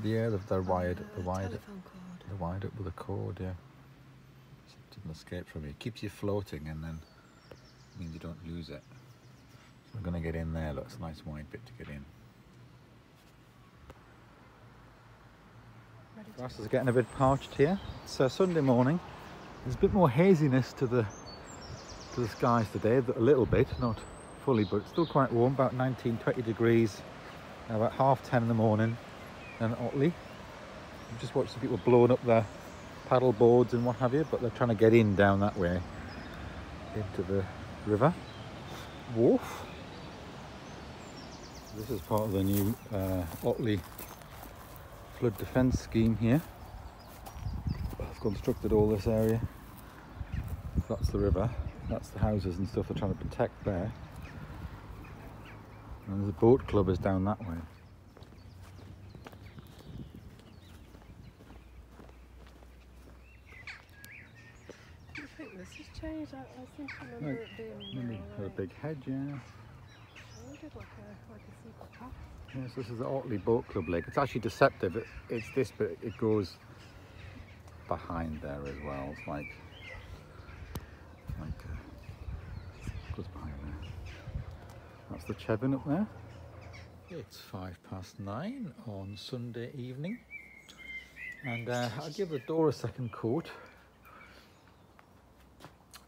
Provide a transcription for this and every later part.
Yeah, they're wired. They're wired. Telephone cord. They're wired up with a cord. Yeah. So it doesn't escape from you. It keeps you floating, and then means you don't lose it. So I'm going to get in there. Look, it's a nice wide bit to get in. Grass is getting a bit parched here. It's Sunday morning. There's a bit more haziness to the skies today, a little bit, not fully, but still quite warm, about 19, 20 degrees, about 10:30 in the morning, and Otley. I've just watched some people blowing up their paddle boards and what have you, but they're trying to get in down that way into the river. Wharf. This is part of the new Otley flood defence scheme here. I've constructed all this area. That's the river. That's the houses and stuff they're trying to protect there. And the boat club is down that way. I think this has changed. I think I remember it being Got a big hedge, yeah. I did like a secret path. Yes, this is the Otley Boat Club lake. It's actually deceptive. It's this bit, it goes behind there as well. It's like goes behind there. That's the Chevin up there. It's 9:05 on Sunday evening, and I'll give the door a second coat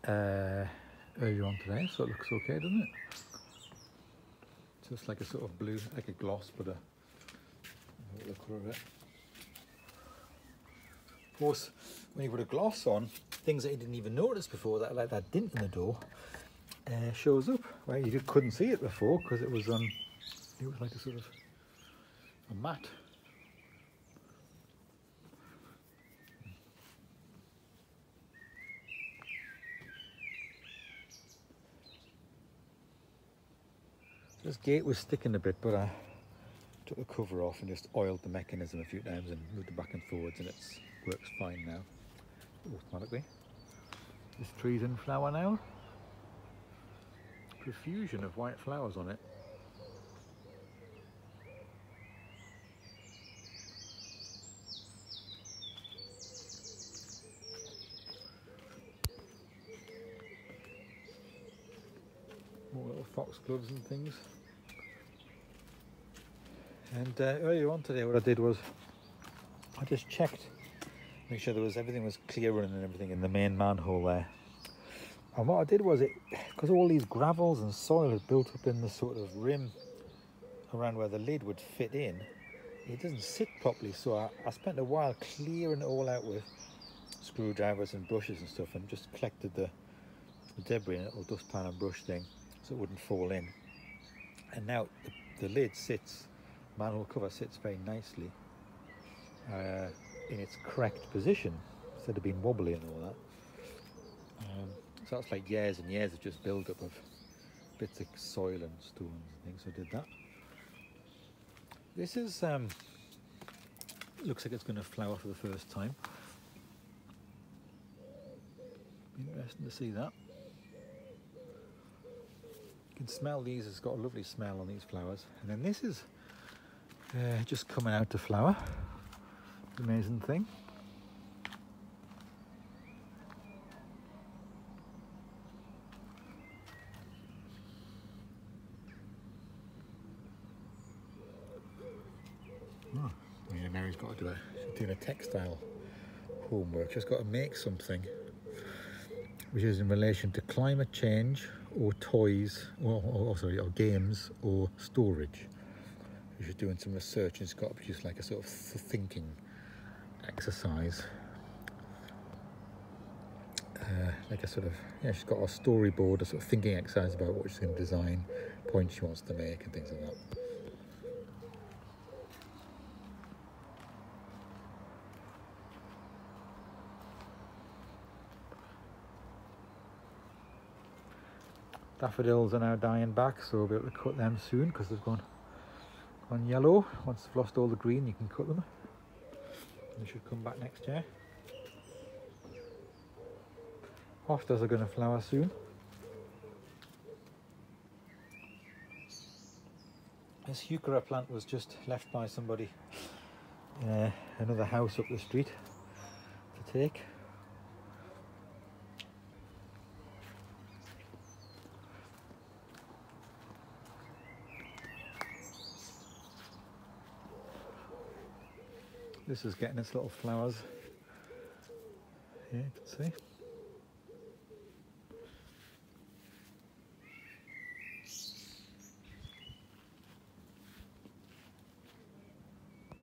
earlier on today, so it looks okay, doesn't it? Just like a sort of blue, like a gloss, but a the colour of it. Of course, when you put a gloss on, things that you didn't even notice before, that like that dint in the door, shows up where you couldn't see it before because it was like a sort of a matte. This gate was sticking a bit, but I took the cover off and just oiled the mechanism a few times and moved it back and forwards, and it works fine now, automatically. This tree's in flower now. Profusion of white flowers on it. More little foxgloves and things. And earlier on today, what I did was I just checked, make sure everything was clear running and everything in the main manhole there. And what I did was, because all these gravels and soil had built up in the sort of rim around where the lid would fit in, it doesn't sit properly. So I spent a while clearing it all out with screwdrivers and brushes and stuff, and just collected the debris in a little dustpan and brush thing so it wouldn't fall in. And now the lid sits, manhole cover sits very nicely in its correct position instead of being wobbly and all that. So that's like years and years of just build up of bits of soil and stones and things. So I did that. This is looks like it's going to flower for the first time. Interesting to see that. You can smell these. It's got a lovely smell on these flowers. And then this is just coming out to flower. Amazing thing. Oh, Mary's got to do she's doing a textile homework. She's got to make something which is in relation to climate change or toys or games or storage. She's doing some research and it's got to produce like a sort of thinking exercise. Like a sort of, she's got a storyboard, a sort of thinking exercise about what she's going to design, points she wants to make and things like that. Daffodils are now dying back, so we'll be able to cut them soon because they've gone yellow. Once they've lost all the green, you can cut them. They should come back next year. Hostas are going to flower soon. This heuchera plant was just left by somebody another house up the street to take. This is getting its little flowers. Yeah, you can see.